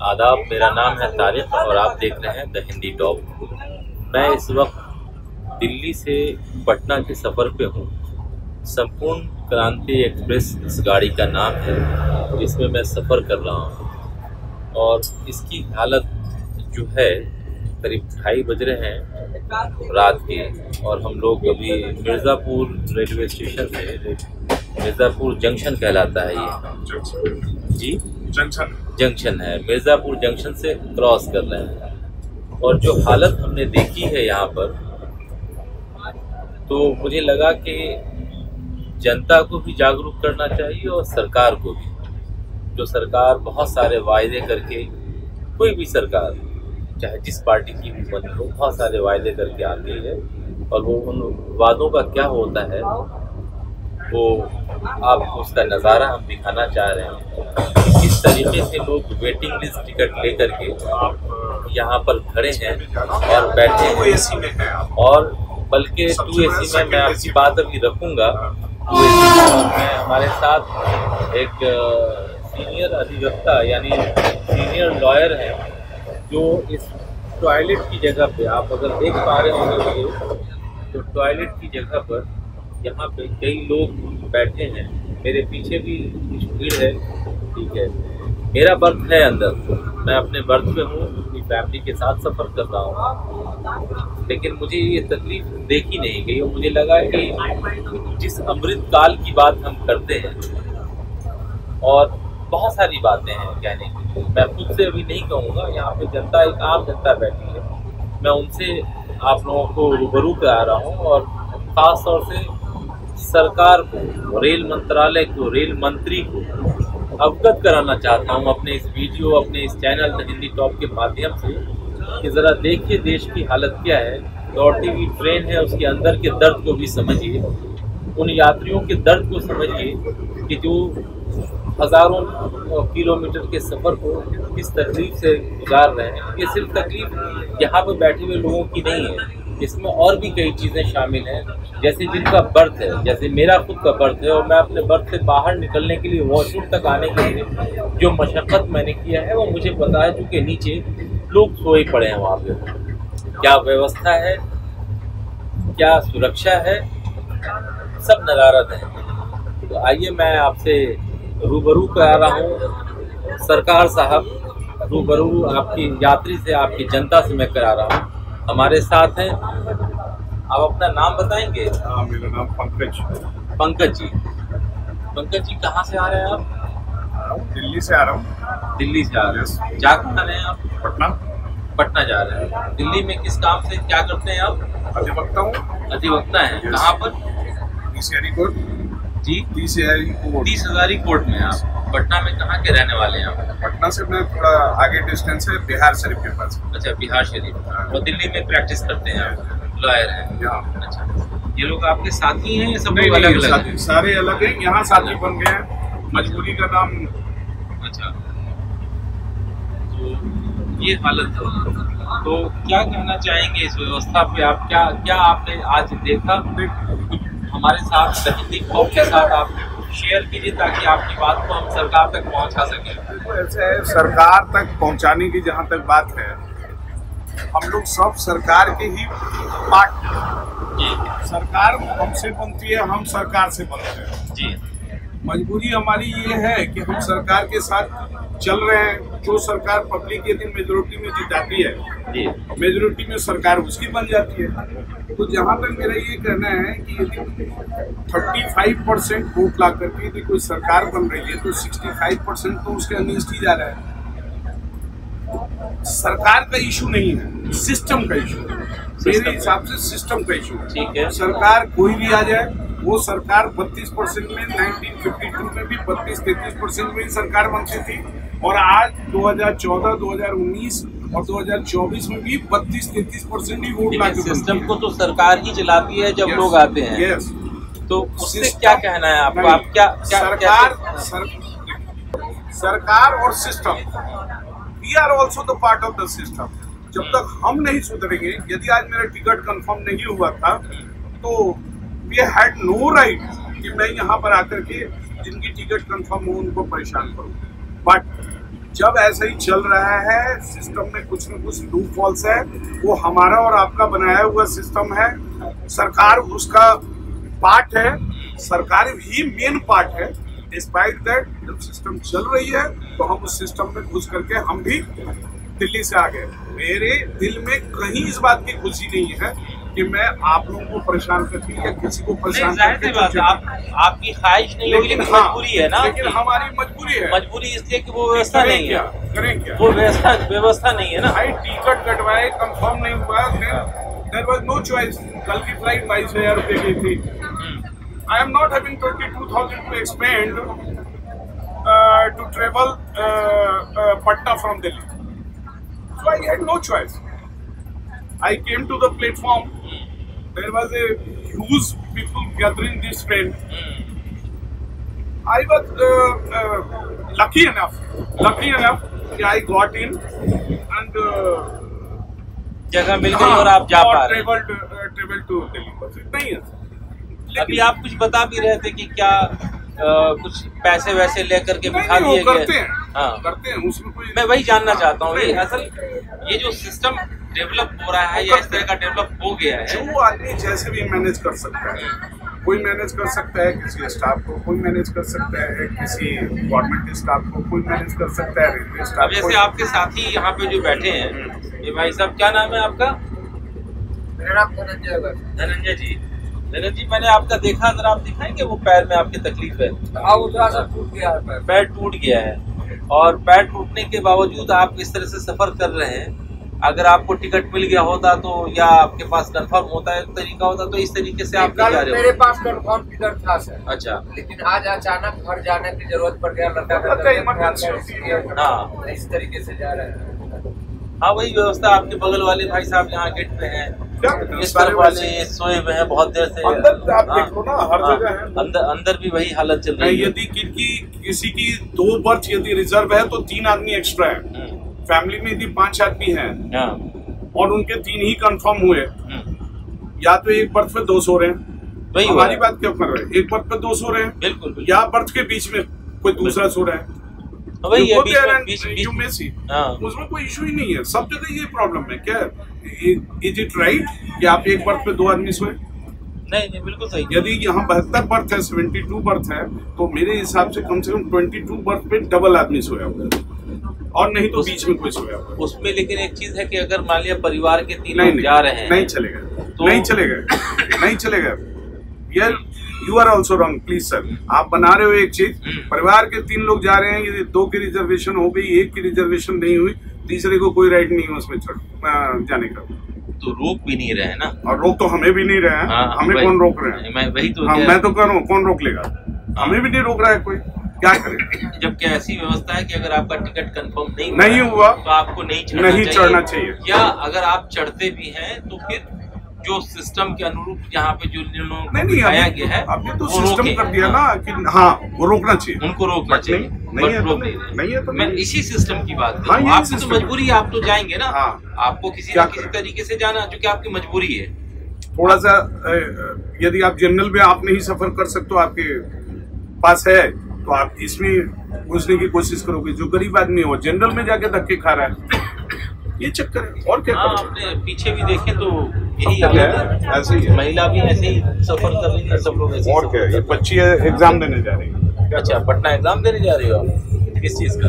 आदाब, मेरा नाम है तारिक और आप देख रहे हैं द हिंदी टॉप। मैं इस वक्त दिल्ली से पटना के सफ़र पे हूँ। संपूर्ण क्रांति एक्सप्रेस इस गाड़ी का नाम है जिसमें मैं सफ़र कर रहा हूँ और इसकी हालत जो है करीब 2:30 बज रहे हैं रात के और हम लोग अभी मिर्ज़ापुर रेलवे स्टेशन से, मिर्ज़ापुर जंक्शन कहलाता है ये जी, जंक्शन है, मिर्ज़ापुर जंक्शन से क्रॉस कर रहे हैं। और जो हालत हमने देखी है यहाँ पर, तो मुझे लगा कि जनता को भी जागरूक करना चाहिए और सरकार को भी। जो सरकार बहुत सारे वायदे करके, कोई भी सरकार चाहे जिस पार्टी की भी बनी हो, बहुत सारे वायदे करके आती है और वो उन वादों का क्या होता है वो आपको उसका नज़ारा हम दिखाना चाह रहे हैं। किस तरीके से लोग वेटिंग लिस्ट टिकट लेकर के यहाँ पर खड़े हैं और बैठे हैं, और बल्कि 2 AC में मैं आपकी बात अभी रखूँगा। 2 AC में हमारे साथ एक सीनियर अधिवक्ता यानी सीनियर लॉयर हैं जो इस टॉयलेट की जगह पे, आप अगर देख पा रहे होंगे तो टॉयलेट की जगह पर यहाँ पे कई लोग बैठे हैं। मेरे पीछे भी कुछ भीड़ है, ठीक है। मेरा बर्थ है अंदर, मैं अपने बर्थ पे हूँ, अपनी फैमिली के साथ सफ़र कर रहा हूँ, लेकिन मुझे ये तकलीफ देखी नहीं गई और मुझे लगा कि जिस अमृत काल की बात हम करते हैं और बहुत सारी बातें हैं कहने की, मैं खुद से अभी नहीं कहूँगा। यहाँ पे जनता, एक आम जनता बैठी है, मैं उनसे आप लोगों को रूबरू करा रहा हूँ और ख़ास तौर से सरकार को, रेल मंत्रालय को, रेल मंत्री को अवगत कराना चाहता हूँ अपने इस वीडियो, अपने इस चैनल द हिंदी टॉप के माध्यम से कि ज़रा देखिए देश की हालत क्या है। दौड़ती हुई ट्रेन है, उसके अंदर के दर्द को भी समझिए, उन यात्रियों के दर्द को समझिए कि जो हज़ारों किलोमीटर के सफ़र को किस तकलीफ़ से गुजार रहे हैं। ये सिर्फ तकलीफ़ यहाँ पर बैठे हुए लोगों की नहीं है, इसमें और भी कई चीज़ें शामिल हैं। जैसे जिनका बर्थ है, जैसे मेरा खुद का बर्थ है और मैं अपने बर्थ से बाहर निकलने के लिए, वॉशरूम तक आने के लिए जो मशक्क़त मैंने किया है वो मुझे पता है, क्योंकि नीचे लोग सोए पड़े हैं वहाँ पे। क्या व्यवस्था है, क्या सुरक्षा है, सब नज़ारत है। तो आइए मैं आपसे रूबरू करा रहा हूँ, सरकार साहब रूबरू आपकी यात्री से, आपकी जनता से मैं करा रहा हूँ। हमारे साथ हैं, आप अपना नाम बताएंगे? हाँ, मेरा नाम पंकज। पंकज जी, पंकज जी कहाँ से आ रहे हैं आप? दिल्ली से आ रहा हूँ। दिल्ली से आ रहे हैं, जा कहाँ रहे हैं आप? पटना। पटना जा रहे हैं। दिल्ली में किस काम से, क्या करते हैं आप? अधिवक्ता हूँ। अधिवक्ता हैं, कहाँ पर? तीसरी कोर्ट जी, तीस हजारी कोर्ट में। आप पटना में कहाँ के रहने वाले हैं आप? पटना से मैं थोड़ा आगे डिस्टेंस है, बिहार शरीफ के पास। अच्छा, बिहार शरीफ। और दिल्ली में प्रैक्टिस करते हैं आप, लॉयर हैं? अच्छा, ये लोग आपके साथी हैं, सब लोग अलग अलग हैं? सारे अलग हैं, यहाँ साथी बन गए हैं, मजबूरी का नाम। अच्छा, तो ये हालत है, तो क्या कहना चाहेंगे इस व्यवस्था पे? आप क्या आपने आज देखा? हमारे साथ द हिंदी टॉप के साथ आप शेयर कीजिए ताकि आपकी बात को हम सरकार तक पहुंचा सकें। तो ऐसा है, सरकार तक पहुंचाने की जहां तक बात है, हम लोग सब सरकार के ही पार्ट जी। सरकार हमसे बनती है, हम सरकार से बनते हैं जी। मजबूरी हमारी ये है कि हम सरकार के साथ चल रहे हैं। जो सरकार पब्लिक यदि मेजोरिटी में जिताती है, मेजोरिटी में सरकार उसकी बन जाती है। तो जहाँ तक मेरा ये कहना है कि यदि 35% वोट ला करके यदि कोई सरकार बन रही है तो 65% तो उसके अगेंस्ट ही जा रहा है। सरकार का इशू नहीं है, सिस्टम का इशू है। मेरे हिसाब से सिस्टम का इशू है। ठीक है, सरकार कोई भी आ जाए, वो सरकार 32% में 1952 में भी 32-33% में ही सरकार बनती थी और आज 2014, 2019 और 2024 में भी 32-33% ही वोट लाके। सिस्टम को तो सरकार ही चलाती है जब लोग आते हैं। यस, तो उससे क्या कहना है आपको? आप सरकार और system, we are also the part of the system. जब तक हम नहीं सुधरेंगे, यदि आज मेरा टिकट कंफर्म नहीं हुआ था तो वी हैड नो राइट कि मैं यहाँ पर आकर के जिनकी टिकट कंफर्म हो उनको परेशान करूँ। बट जब ऐसा ही चल रहा है, सिस्टम में कुछ न कुछ लूप फॉल्स है, वो हमारा और आपका बनाया हुआ सिस्टम है, सरकार उसका पार्ट है, सरकार ही मेन पार्ट है। डिस्पाइट दैट जब सिस्टम चल रही है तो हम उस सिस्टम में घुस करके हम भी दिल्ली से आ गए। मेरे दिल में कहीं इस बात की खुशी नहीं है कि मैं आप लोगों को परेशान करती या किसी को परेशान करती। आपकी ख्वाहिश नहीं होगी, लेकिन मजबूरी है ना, लेकिन हमारी मजबूरी है। मजबूरी इसलिए कि वो व्यवस्था नहीं है। करें क्या? वो व्यवस्था नहीं है ना। भाई टिकट कटवाए, कंफर्म नहीं हुआ, देयर वाज नो चॉइस। कल की फ्लाइट 22,000 रुपए की थी। I am not having 22,000 to expend to travel Patna from Delhi, so I had no choice. I came to the platform. There was a huge people gathering this train. I was lucky enough that I got in and जगह मिल गई और आप जा पा रहे हैं। Travel to Delhi, बस इतना ही है। अभी आप कुछ बता भी रहे थे कि क्या कुछ पैसे वैसे लेकर के बिठा दिए गए। हाँ, करते हैं, उसमें कोई। मैं वही जानना चाहता हूँ, ये असल ये जो सिस्टम डेवलप हो रहा है या इस तरह का डेवलप हो गया है, जो आदमी जैसे भी मैनेज कर सकता है, कोई मैनेज कर सकता है किसी स्टाफ को, कोई मैनेज कर सकता है किसी गवर्नमेंट स्टाफ को, कोई मैनेज कर सकता है रेलवे स्टाफ। अब जैसे आपके साथी यहाँ पे जो बैठे हैं, ये भाई साहब, क्या नाम है आपका? मेरा नाम धनंजय जी। धनंजय जी, मैंने आपका देखा, जरा आप दिखाएंगे वो पैर में आपकी तकलीफ है? हाँ, वो थोड़ा सा टूट गया है, पैर टूट गया है, और पैर टूटने के बावजूद आप इस तरह से सफर कर रहे हैं। अगर आपको टिकट मिल गया होता तो, या आपके पास कंफर्म होता है तरीका होता तो इस तरीके से आप नहीं जा रहे हो? मेरे पास कंफर्म टिकट था सर। अच्छा। लेकिन आज अचानक घर जाने की जरूरत पड़ गया, हाँ, इस तरीके से जा रहे हैं। हाँ, वही व्यवस्था। आपके बगल वाले भाई साहब यहाँ गेट पे हैं, इस तरफ वाले सोए हुए हैं बहुत देर से। अंदर आप देखो ना, हर जगह है। अंदर भी वही हालत चल रही है। यदि किसी की 2 बर्थ यदि रिजर्व है तो 3 आदमी एक्स्ट्रा है। फैमिली में यदि 5 आदमी हैं और उनके 3 ही कंफर्म हुए, या तो एक बर्थ पे 2 सो रहे हैं। वही हमारी बात क्यों कर रहे हैं? एक बर्थ पे 2 सो रहे हैं, बिल्कुल, या बर्थ के बीच में कोई दूसरा सो रहा है। वही है, उसमें कोई इशू ही नहीं है। सब जगह ये प्रॉब्लम है। क्या इज इट राइट कि आप एक बर्थ पे 2 आदमी सोए? नहीं, बिल्कुल सही। यदि यहाँ 72 बर्थ है, 72 बर्थ है, तो मेरे हिसाब से कम 22 बर्थ पे डबल आदमी सोया हुआ है, और नहीं तो बीच में कोई सोया हुआ है। उसमें लेकिन एक चीज है कि अगर मान लिया परिवार के 3 लोग जा रहे हैं, नहीं चलेगा, तो नहीं चलेगा। यार, you are also wrong, please sir. आप बना रहे हो एक चीज, परिवार के 3 लोग जा रहे हैं, यदि 2 की रिजर्वेशन हो गई, 1 की रिजर्वेशन नहीं हुई, तीसरे को कोई राइट नहीं है उसमें जाने का। तो रोक भी नहीं रहे ना, और रोक तो हमें भी नहीं रहे हैं। हाँ, हमें कौन रोक रहे हैं? मैं वही तो मैं तो कह रहा हूँ, कौन रोक लेगा? हमें भी नहीं रोक रहा है कोई, क्या करें? जबकि ऐसी व्यवस्था है कि अगर आपका टिकट कंफर्म नहीं हुआ तो आपको नहीं चढ़ना चाहिए। या अगर आप चढ़ते भी हैं तो फिर जो सिस्टम के अनुरूप यहाँ पे जो दिखाया गया है, अभी तो सिस्टम कर दिया ना कि हाँ, वो रोकना चाहिए, उनको रोकना चाहिए। नहीं है तो मैं इसी सिस्टम की बात कर रहा हूँ। आपकी तो मजबूरी है, आप तो जाएंगे ना। आपको किसी न किसी तरीके से जाना, जो कि आपकी मजबूरी है। थोड़ा सा यदि आप जनरल में आप नहीं सफर कर सकते, आपके पास है, तो आप इसमें घुसने की कोशिश करोगे। जो गरीब आदमी हो जनरल में जाके धक्के खा रहा है, ये चक्कर है। और क्या? आपने पीछे भी देखे तो यही है, ऐसे ही महिला भी ऐसे ही सफर कर रही है, सब लोग ऐसे। और क्या? ये बच्ची एग्जाम देने जा रही है। अच्छा, पटना एग्जाम देने जा रही हो आप? किस चीज का?